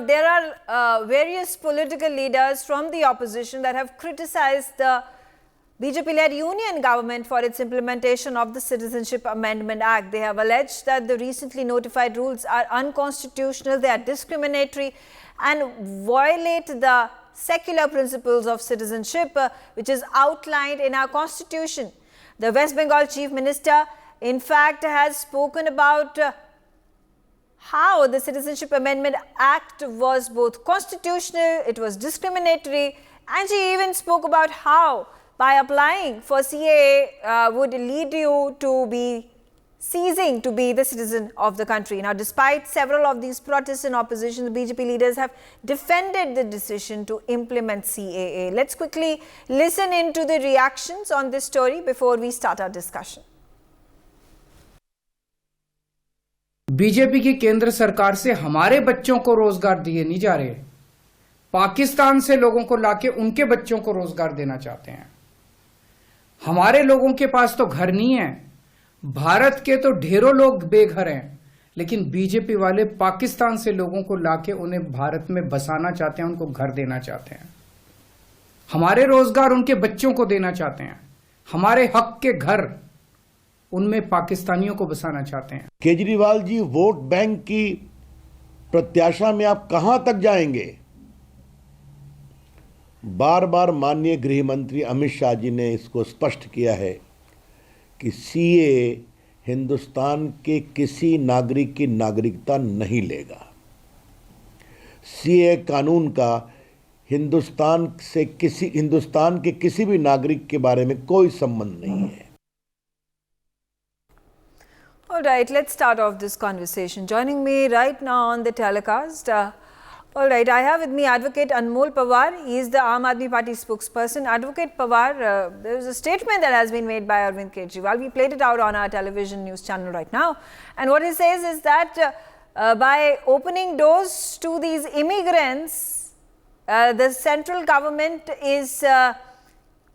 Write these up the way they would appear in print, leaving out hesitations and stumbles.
there are various political leaders from the opposition that have criticized the BJP-led union government for its implementation of the Citizenship Amendment Act. They have alleged that the recently notified rules are unconstitutional, they are discriminatory and violate the secular principles of citizenship, which is outlined in our constitution. The West Bengal Chief Minister, in fact, has spoken about how the Citizenship Amendment Act was both constitutional, it was discriminatory, and she even spoke about how by applying for CAA would lead you to be ceasing to be the citizen of the country. Now, despite several of these protests and opposition, the BJP leaders have defended the decision to implement CAA. Let's quickly listen into the reactions on this story before we start our discussion. BJP की केंद्र सरकार से हमारे बच्चों को रोजगार दिए नहीं जा रहे, पाकिस्तान से लोगों को लाके उनके बच्चों को रोजगार देना चाहते हैं। हमारे लोगों के पास तो घर नहीं है, भारत के तो ढेरों लोग बेघर हैं, लेकिन बीजेपी वाले पाकिस्तान से लोगों को लाके उन्हें भारत में बसाना चाहते हैं, उनको घर देना चाहते हैं। हमारे रोजगार उनके बच्चों को देना चाहते हैं, हमारे हक के घर उनमें पाकिस्तानियों को बसाना चाहते हैं। केजरीवाल जी, वोट बैंक की प्रत्याशा में आप कहां तक जाएंगे? बार बार माननीय गृह मंत्री अमित शाह जी ने इसको स्पष्ट किया है कि सीएए हिंदुस्तान के किसी नागरिक की नागरिकता नहीं लेगा। सीएए कानून का हिंदुस्तान के किसी भी नागरिक के बारे में कोई संबंध नहीं है। All right, let's start off this conversation. Joining me right now on the telecast, all right, I have with me Advocate Anmol Pawar. He is the Aam Aadmi Party spokesperson. Advocate Pawar, there is a statement that has been made by Arvind Kejriwal. We played it out on our television news channel right now. And what he says is that by opening doors to these immigrants, the central government is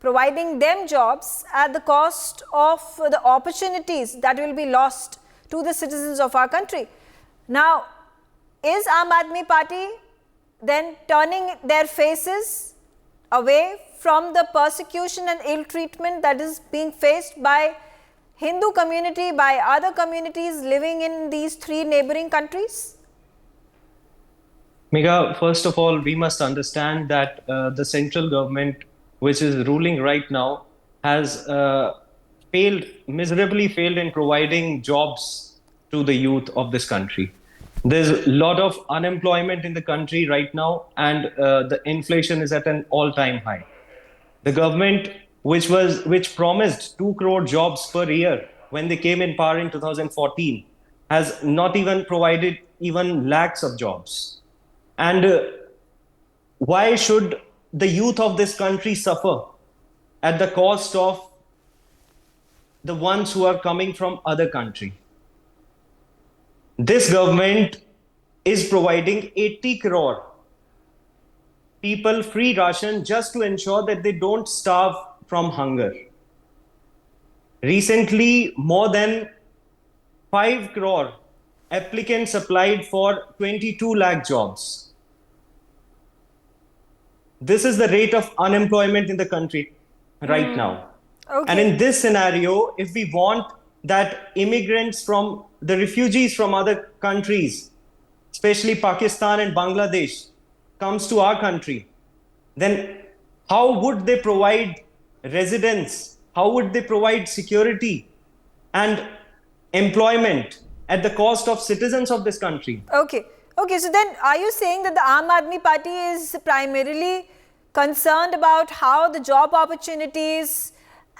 providing them jobs at the cost of the opportunities that will be lost to the citizens of our country. Now, is Aam Aadmi Party then turning their faces away from the persecution and ill treatment that is being faced by Hindu community, by other communities living in these three neighboring countries? Megha, first of all, we must understand that the central government, which is ruling right now, has miserably failed in providing jobs to the youth of this country. There's a lot of unemployment in the country right now, and the inflation is at an all-time high. The government, which promised 2 crore jobs per year when they came in power in 2014, has not even provided even lakhs of jobs. And why should the youth of this country suffer at the cost of the ones who are coming from other country? This government is providing 80 crore people free ration just to ensure that they don't starve from hunger. Recently, more than 5 crore applicants applied for 22 lakh jobs. This is the rate of unemployment in the country right now. Okay. And in this scenario, if we want that immigrants from the refugees from other countries, especially Pakistan and Bangladesh, comes to our country, then how would they provide residence? How would they provide security and employment at the cost of citizens of this country? Okay. Okay, so then are you saying that the Aam Aadmi Party is primarily concerned about how the job opportunities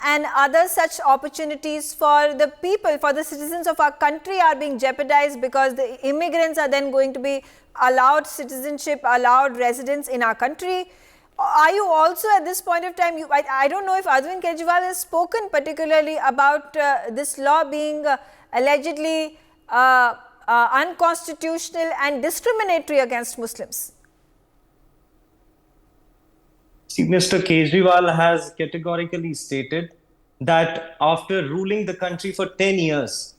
and other such opportunities for the people, for the citizens of our country are being jeopardized because the immigrants are then going to be allowed citizenship, allowed residence in our country? Are you also at this point of time, I don't know if Arvind Kejriwal has spoken particularly about this law being allegedly unconstitutional and discriminatory against Muslims? See, Mr. Kejriwal has categorically stated that after ruling the country for 10 years,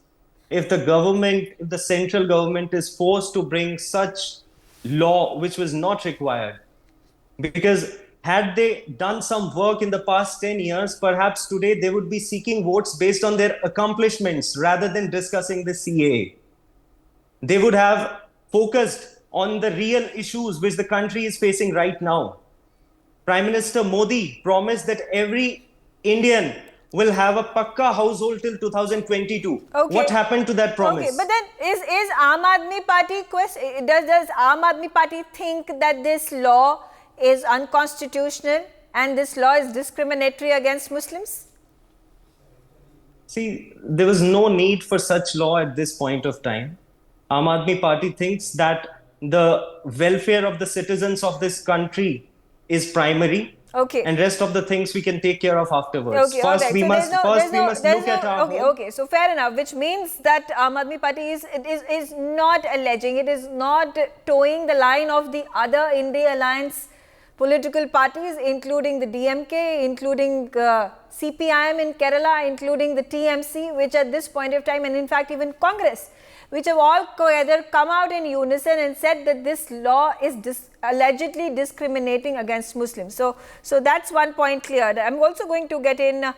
if the central government is forced to bring such law which was not required. Because had they done some work in the past 10 years, perhaps today they would be seeking votes based on their accomplishments rather than discussing the CAA. They would have focused on the real issues which the country is facing right now. Prime Minister Modi promised that every Indian will have a Pakka household till 2022. Okay. What happened to that promise? Okay, but then is Aam Aadmi Party does Aam Aadmi Party think that this law is unconstitutional and this law is discriminatory against Muslims? See, there was no need for such law at this point of time. Aam Aadmi Party thinks that the welfare of the citizens of this country is primary. Okay. And rest of the things we can take care of afterwards. Okay, First, alright. we So must look at our okay, home. okay. So fair enough, which means that Aam Aadmi Party is not alleging, it is not towing the line of the other India Alliance political parties, including the DMK, including CPIM in Kerala, including the TMC, which at this point of time, and in fact even Congress, which have all together come out in unison and said that this law is allegedly discriminating against Muslims. So that's one point cleared. I'm also going to get in,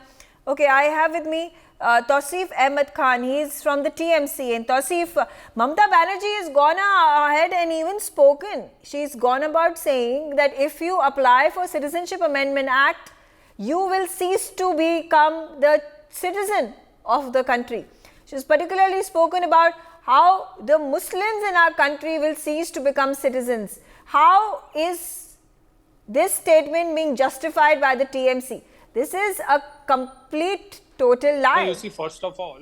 okay, I have with me Tausif Ahmed Khan. He is from the TMC. And Tausif, Mamata Banerjee has gone ahead and even spoken. She's gone about saying that if you apply for Citizenship Amendment Act, you will cease to become the citizen of the country. She's particularly spoken about how the Muslims in our country will cease to become citizens. How is this statement being justified by the TMC? This is a complete, total lie. No, you see, first of all,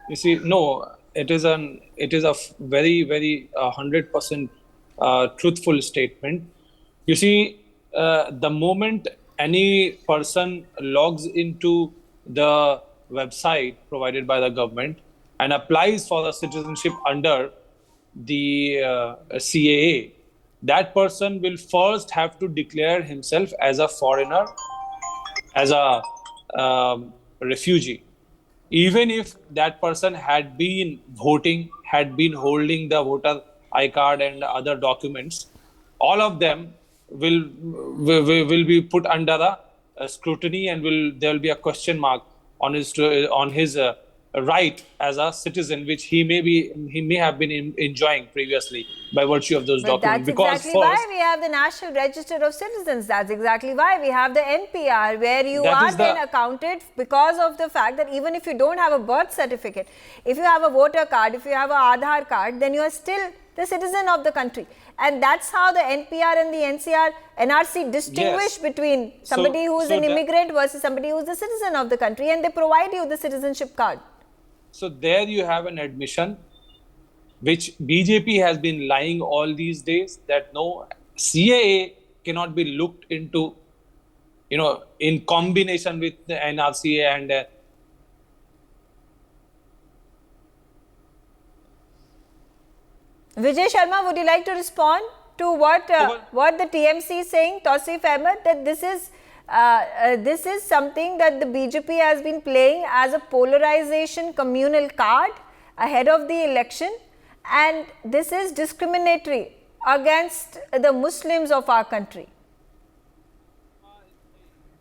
you see, no, it is a very, very 100% truthful statement. You see, the moment any person logs into the website provided by the government and applies for the citizenship under the CAA, that person will first have to declare himself as a foreigner, as a refugee. Even if that person had been voting, had been holding the voter I card and other documents, all of them will be put under the scrutiny, and there will be a question mark on his right as a citizen, which he may have been enjoying previously by virtue of those documents. That's exactly why we have the National Register of Citizens. That's exactly why we have the NPR, where you are then accounted because of the fact that even if you don't have a birth certificate, if you have a voter card, if you have an Aadhaar card, then you are still the citizen of the country. And that's how the NPR and the NRC distinguish between somebody who is an immigrant versus somebody who is a citizen of the country, and they provide you the citizenship card. So there you have an admission which BJP has been lying all these days, that no, CAA cannot be looked into, in combination with the NRC and Vijay Sharma, would you like to respond to what the TMC is saying, Tausif Ahmed, that this is something that the BJP has been playing as a polarization communal card ahead of the election, and this is discriminatory against the Muslims of our country?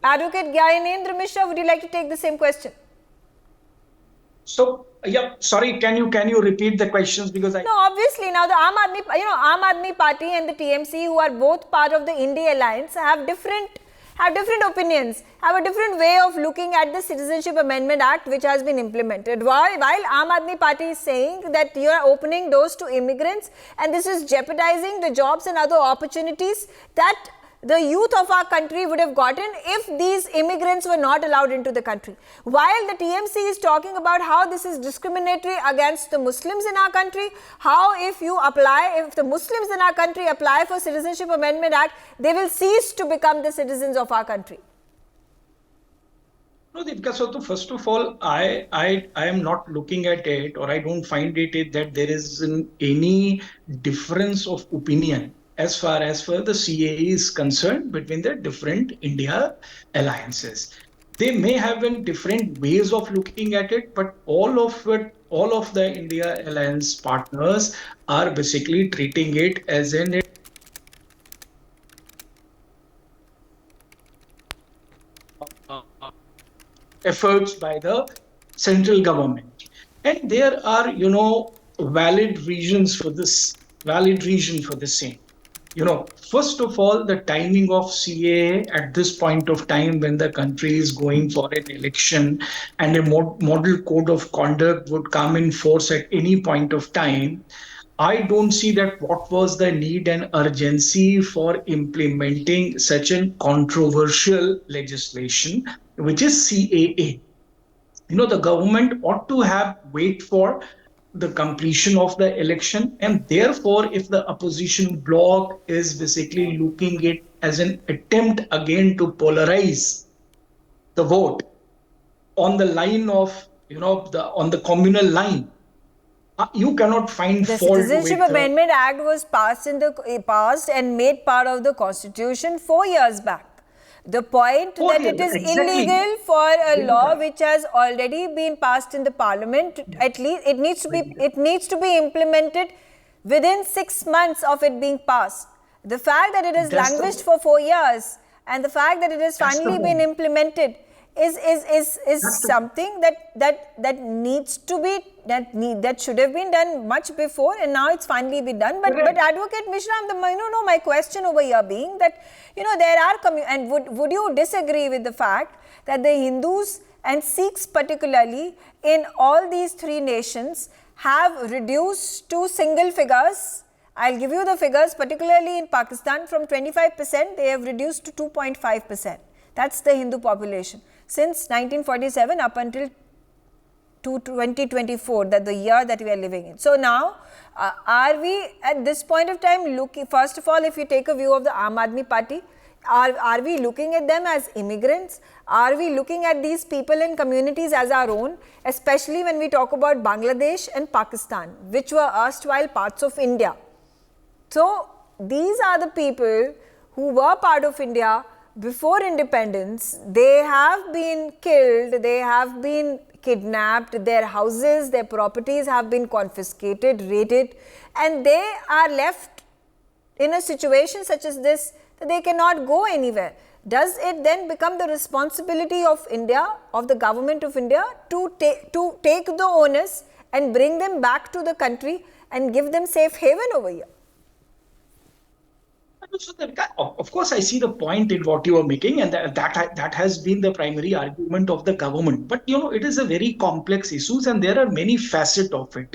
Advocate Gyanendra Mishra, would you like to take the same question? So, yeah, sorry, can you repeat the questions, because No, obviously now the Aam Aadmi Party and the TMC, who are both part of the India Alliance, have different opinions, have a different way of looking at the Citizenship Amendment Act which has been implemented. While Aam Aadmi Party is saying that you are opening doors to immigrants and this is jeopardizing the jobs and other opportunities that the youth of our country would have gotten if these immigrants were not allowed into the country. While the TMC is talking about how this is discriminatory against the Muslims in our country, how if the Muslims in our country apply for Citizenship Amendment Act, they will cease to become the citizens of our country. No, Deepika, so first of all, I am not looking at it, or I don't find it that there is any difference of opinion as far as the CAA is concerned between the different India alliances. They may have been different ways of looking at it, but all of the India Alliance partners are basically treating it as an efforts by the central government. And there are, valid reasons for this, valid reason for the same. First of all, the timing of CAA at this point of time when the country is going for an election and a model code of conduct would come in force at any point of time. I don't see that what was the need and urgency for implementing such a controversial legislation, which is CAA. The government ought to have wait for the completion of the election, and therefore if the opposition bloc is basically looking it as an attempt again to polarize the vote on the line of on the communal line, you cannot find The fault Citizenship with Amendment Act was passed and made part of the Constitution 4 years back. The point that it is illegal for a law which has already been passed in the Parliament, at least it needs to be implemented within 6 months of it being passed. The fact that it has languished for 4 years and the fact that it has finally been implemented is something that needs to be that should have been done much before, and now it's finally been done. But Advocate Mishra, my question over here being that there are and would you disagree with the fact that the Hindus and Sikhs particularly in all these three nations have reduced to single figures? I'll give you the figures. Particularly in Pakistan, from 25% they have reduced to 2.5%. That's the Hindu population since 1947 up until 2024, that the year that we are living in. So now, are we at this point of time looking, first of all, if you take a view of the Aam Aadmi Party, are we looking at them as immigrants? Are we looking at these people and communities as our own, especially when we talk about Bangladesh and Pakistan, which were erstwhile parts of India? So these are the people who were part of India before independence. They have been killed, they have been kidnapped, their houses, their properties have been confiscated, raided, and they are left in a situation such as this that they cannot go anywhere. Does it then become the responsibility of India, of the government of India, to take the onus and bring them back to the country and give them safe haven over here? Of course, I see the point in what you are making, and that has been the primary argument of the government. But it is a very complex issue, and there are many facets of it.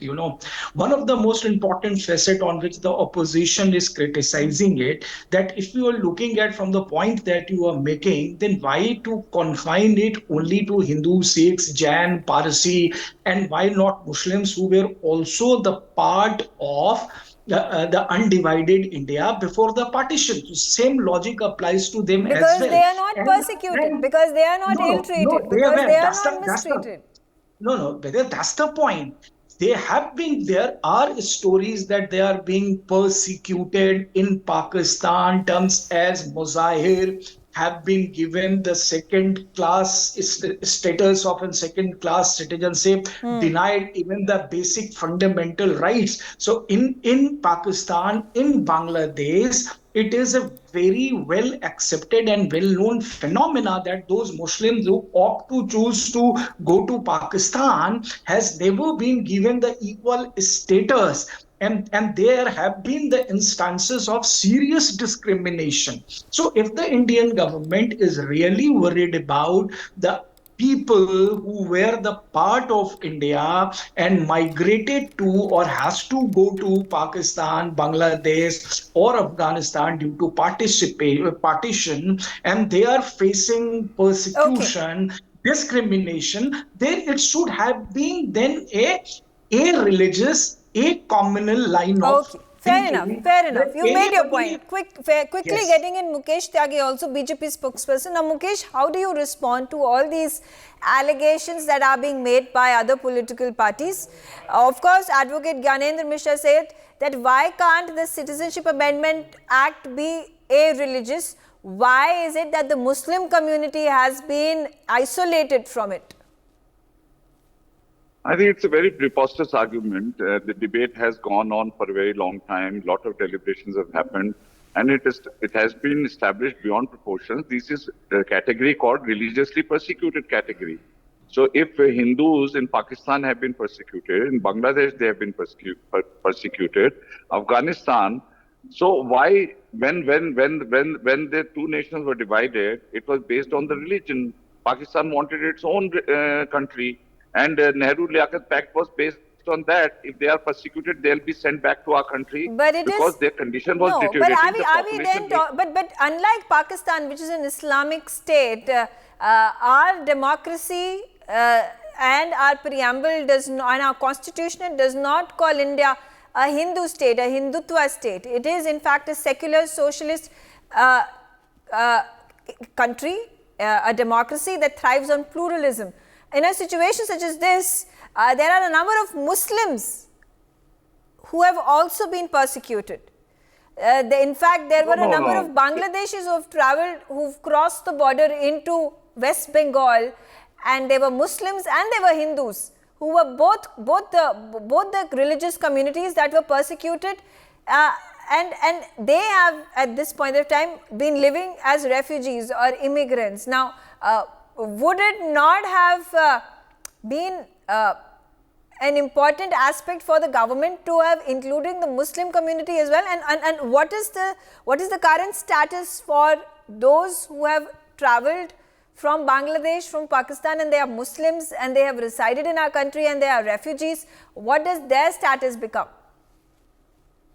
One of the most important facet on which the opposition is criticizing it, that if you are looking at from the point that you are making, then why to confine it only to Hindu, Sikhs, Jain, Parsi, and why not Muslims who were also the part of the undivided India before the partition? Same logic applies to them as well. Because they are not persecuted, because they are not ill-treated, because they are not mistreated. No, that's the point. There are stories that they are being persecuted in Pakistan. Terms as Muzahir have been given the second class status of a second class citizenship, denied even the basic fundamental rights. So in Pakistan, in Bangladesh, it is a very well accepted and well known phenomena that those Muslims who opt to choose to go to Pakistan has never been given the equal status. And there have been the instances of serious discrimination. So if the Indian government is really worried about the people who were the part of India and migrated to or has to go to Pakistan, Bangladesh or Afghanistan due to partition, and they are facing persecution, discrimination, then it should have been then a religious, a communal line of fair enough. You made your point. Quickly Yes. getting in Mukesh Tyagi, also BJP spokesperson. Now, Mukesh, how do you respond to all these allegations that are being made by other political parties? Of course, Advocate Gyanendra Mishra said that why can't the Citizenship Amendment Act be a religious? why is it that the Muslim community has been isolated from it? I think it's a very preposterous argument. The debate has gone on for a very long time. A lot of deliberations have happened, and it has been established beyond proportions. This is a category called religiously persecuted category. So if Hindus in Pakistan have been persecuted, in Bangladesh they have been persecuted, Afghanistan. So why, when the two nations were divided, it was based on the religion. Pakistan wanted its own country. And Nehru Liaquat Pact was based on that. If they are persecuted, they'll be sent back to our country because their condition was deteriorating. But unlike Pakistan, which is an Islamic state, our democracy and our preamble does not, and our constitution does not call India a Hindu state, a Hindutva state. It is in fact a secular socialist country, a democracy that thrives on pluralism. In a situation such as this, there are a number of Muslims who have also been persecuted. In fact, there were a number of Bangladeshis who have travelled, who've crossed the border into West Bengal, and they were Muslims and they were Hindus, who were both the religious communities that were persecuted, and they have at this point of time been living as refugees or immigrants. Now, would it not have been an important aspect for the government to have including the Muslim community as well? And what is the current status for those who have travelled from Bangladesh, from Pakistan, and they are Muslims and they have resided in our country and they are refugees? What does their status become?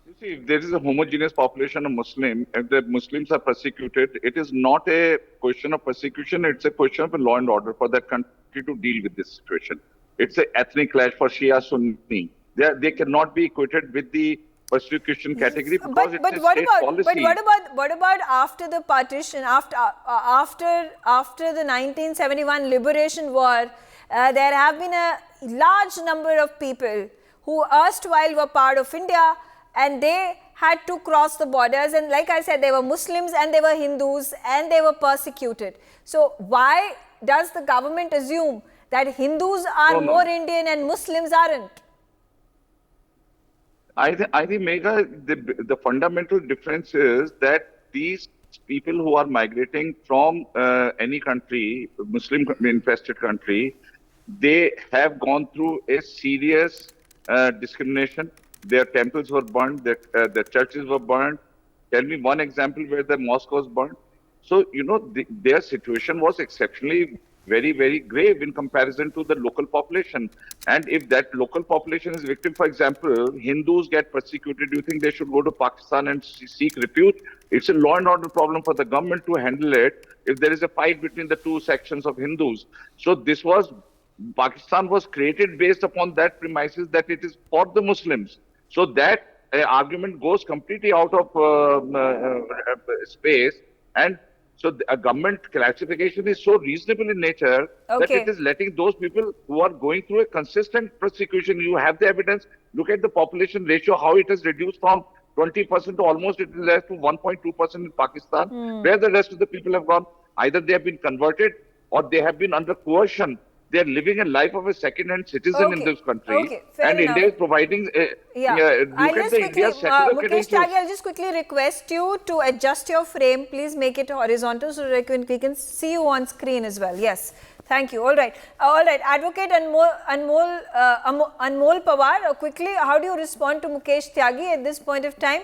You see, if there is a homogeneous population of Muslim, if the Muslims are persecuted, it is not a question of persecution, it's a question of a law and order for that country to deal with this situation. It's an ethnic clash for Shia Sunni. They cannot be equated with the persecution category because it's a state policy. But what about after the partition, after the 1971 Liberation War, there have been a large number of people who erstwhile were part of India, and they had to cross the borders, and like I said, they were Muslims and they were Hindus and they were persecuted. So why does the government assume that Hindus are more Indian and Muslims aren't? I think, Megha, the fundamental difference is that these people who are migrating from any country, Muslim-infested country, they have gone through a serious discrimination. Their temples were burned, their churches were burned. Tell me one example where the mosque was burned. So, you know, their situation was exceptionally very, very grave in comparison to the local population. And if that local population is victim, for example, Hindus get persecuted, do you think they should go to Pakistan and seek refuge? It's a law and order problem for the government to handle it if there is a fight between the two sections of Hindus. So Pakistan was created based upon that premises that it is for the Muslims. So that argument goes completely out of space, and so a government classification is so reasonable in nature that it is letting those people who are going through a consistent persecution. You have the evidence. Look at the population ratio, how it has reduced from 20% to almost it is less to 1.2% in Pakistan. Where the rest of the people have gone, either they have been converted or they have been under coercion. They are living a life of a second-hand citizen in this country, and India is providing. Look at the India's secular Mukesh Tyagi, I'll just quickly request you to adjust your frame. Please make it horizontal so that we can see you on screen as well. Yes, thank you. All right. Advocate Anmol Pawar, quickly, how do you respond to Mukesh Tyagi at this point of time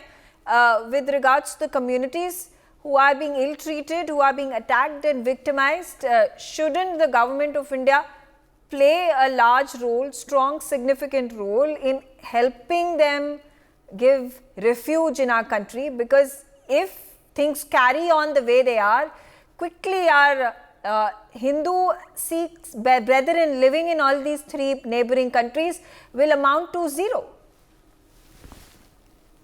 with regards to the communities who are being ill-treated, who are being attacked and victimized? Shouldn't the government of India play a large role, strong, significant role in helping them give refuge in our country? Because if things carry on the way they are, quickly our Hindu, Sikh brethren living in all these three neighboring countries will amount to zero.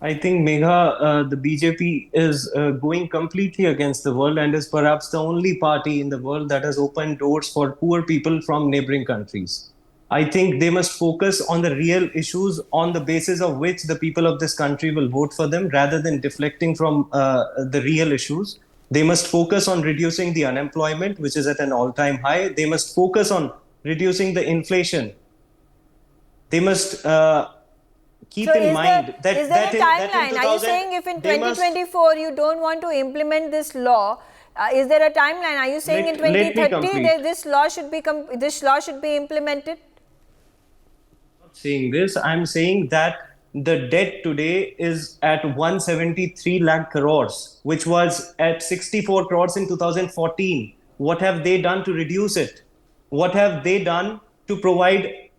I think, Megha, the BJP is going completely against the world and is perhaps the only party in the world that has opened doors for poor people from neighboring countries. I think they must focus on the real issues on the basis of which the people of this country will vote for them rather than deflecting from the real issues. They must focus on reducing the unemployment, which is at an all-time high. They must focus on reducing the inflation. They must keep So in mind that is there that a in, that in timeline? 2000, Are you saying if in they must- 2024 you don't want to implement this law, is there a timeline? Are you saying in Let me 2030 complete. this law should be implemented? Saying this, I'm saying that the debt today is at 173 lakh crores, which was at 64 crores in 2014. What have they done to reduce it? What have they done to provide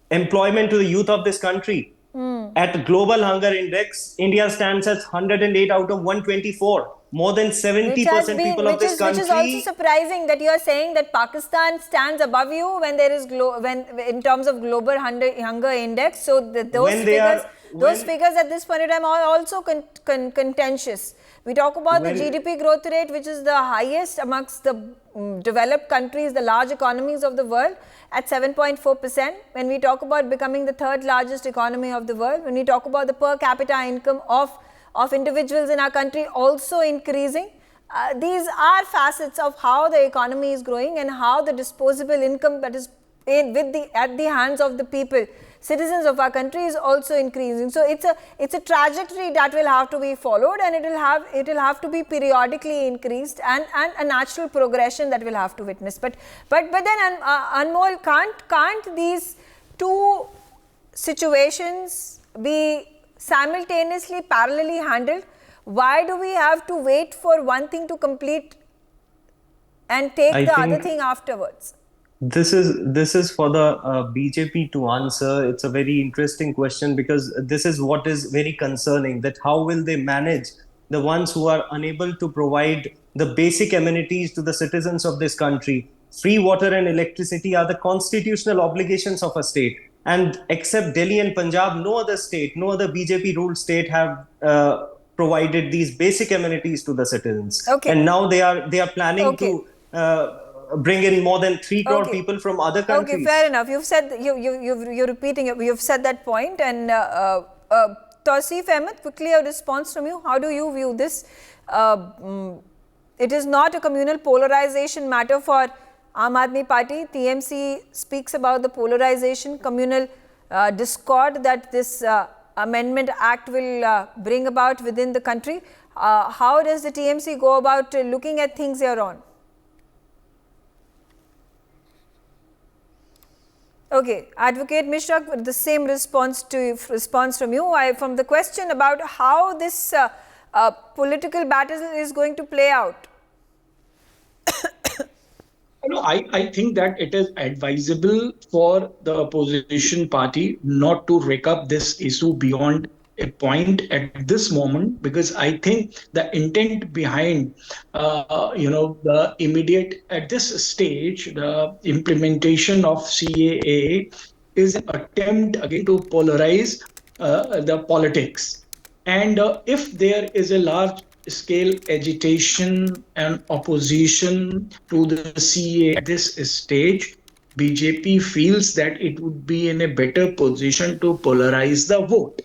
employment to the youth of this country? At Global Hunger Index, India stands at 108 out of 124. More than 70% people of this country. Which is also surprising that you are saying that Pakistan stands above you when there is in terms of global hunger index. So those figures at this point in time are also contentious. We talk about the GDP growth rate, which is the highest amongst the developed countries, the large economies of the world, at 7.4%. When we talk about becoming the third largest economy of the world, when we talk about the per capita income of individuals in our country also increasing, these are facets of how the economy is growing and how the disposable income that is at the hands of the people, citizens of our country, is also increasing. So it's a trajectory that will have to be followed, and it will have to be periodically increased, and a natural progression that will have to witness. But then Anmol, can't these two situations be simultaneously, parallelly handled? Why do we have to wait for one thing to complete and take the other thing afterwards? This is for the BJP to answer. It's a very interesting question, because this is what is very concerning, that how will they manage the ones who are unable to provide the basic amenities to the citizens of this country. Free water and electricity are the constitutional obligations of a state. And except Delhi and Punjab, no other state, no other BJP-ruled state have provided these basic amenities to the citizens. Okay. And now they are planning to bring in more than 3 crore people from other countries. Okay, fair enough. You've said you're repeating it. You've said that point. And Tausif Ahmed, quickly a response from you. How do you view this? It is not a communal polarization matter for Aam Aadmi Party. TMC speaks about the polarization, communal discord that this Amendment Act will bring about within the country. How does the TMC go about looking at things here on? Okay, Advocate Mishra, the same response from you. From the question about how this political battle is going to play out. I think that it is advisable for the opposition party not to rake up this issue beyond a point at this moment, because I think the intent behind, the immediate, at this stage, the implementation of CAA is an attempt again to polarize the politics. And if there is a large scale agitation and opposition to the CAA at this stage, BJP feels that it would be in a better position to polarize the vote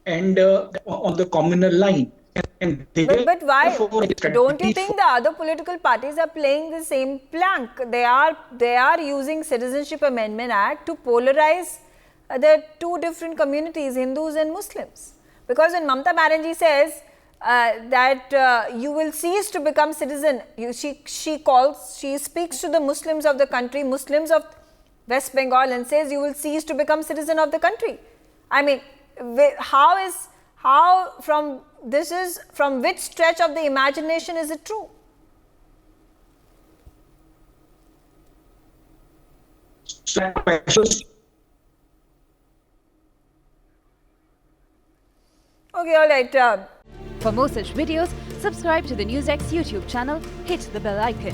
and on the communal line. But why don't you think the other political parties are playing the same plank? They are using Citizenship Amendment Act to polarize the two different communities, Hindus and Muslims. Because when Mamata Banerjee says that you will cease to become citizen, she speaks to the Muslims of the country, Muslims of West Bengal, and says you will cease to become citizen of the country. I mean, from which stretch of the imagination is it true? Okay, all right. For more such videos, subscribe to the NewsX YouTube channel, hit the bell icon.